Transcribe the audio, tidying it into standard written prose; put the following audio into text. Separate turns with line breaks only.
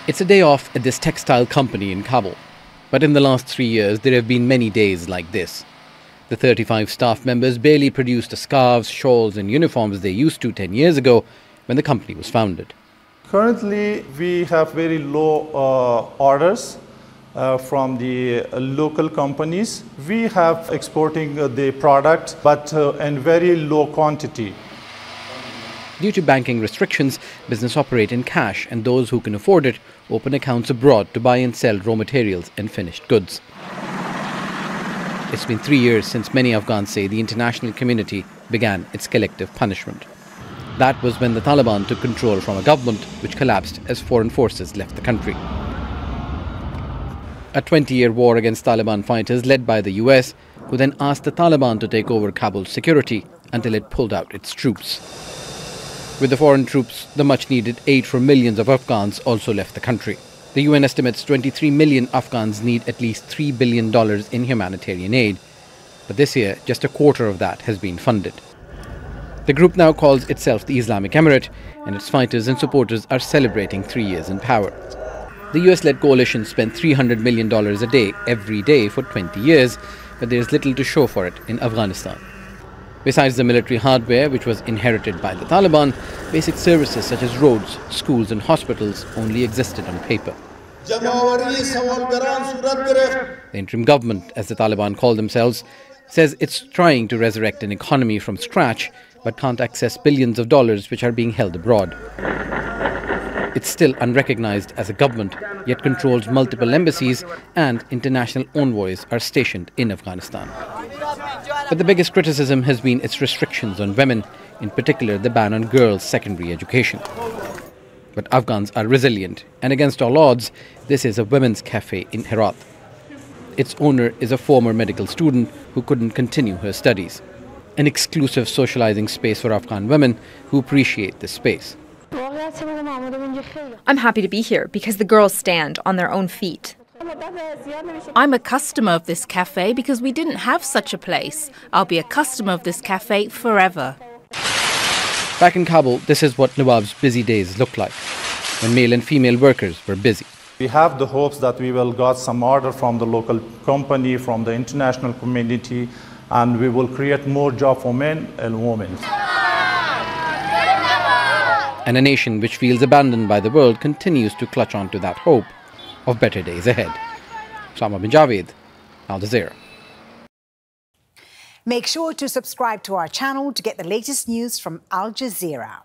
It's a day off at this textile company in Kabul. But in the last 3 years, there have been many days like this. The 35 staff members barely produced the scarves, shawls and uniforms they used to 10 years ago when the company was founded.
Currently, we have very low orders from the local companies. We have exporting the product, but in very low quantity.
Due to banking restrictions, business operate in cash, and those who can afford it open accounts abroad to buy and sell raw materials and finished goods. It's been 3 years since many Afghans say the international community began its collective punishment. That was when the Taliban took control from a government which collapsed as foreign forces left the country. A 20-year war against Taliban fighters led by the US, who then asked the Taliban to take over Kabul's security until it pulled out its troops. With the foreign troops, the much-needed aid for millions of Afghans also left the country. The UN estimates 23 million Afghans need at least $3 billion in humanitarian aid. But this year, just a quarter of that has been funded. The group now calls itself the Islamic Emirate, and its fighters and supporters are celebrating 3 years in power. The US-led coalition spent $300 million a day, every day, for 20 years, but there is little to show for it in Afghanistan. Besides the military hardware, which was inherited by the Taliban, basic services such as roads, schools and hospitals only existed on paper. The interim government, as the Taliban call themselves, says it's trying to resurrect an economy from scratch, but can't access billions of dollars which are being held abroad. It's still unrecognized as a government, yet controls multiple embassies, and international envoys are stationed in Afghanistan. But the biggest criticism has been its restrictions on women, in particular the ban on girls' secondary education. But Afghans are resilient, and against all odds, this is a women's cafe in Herat. Its owner is a former medical student who couldn't continue her studies. An exclusive socializing space for Afghan women who appreciate this space.
I'm happy to be here because the girls stand on their own feet.
I'm a customer of this cafe because we didn't have such a place. I'll be a customer of this cafe forever.
Back in Kabul, this is what Nawab's busy days looked like, when male and female workers were busy.
We have the hopes that we will get some order from the local company, from the international community, and we will create more jobs for men and women.
And a nation which feels abandoned by the world continues to clutch on to that hope of better days ahead. Osama bin Javaid, Al Jazeera.
Make sure to subscribe to our channel to get the latest news from Al Jazeera.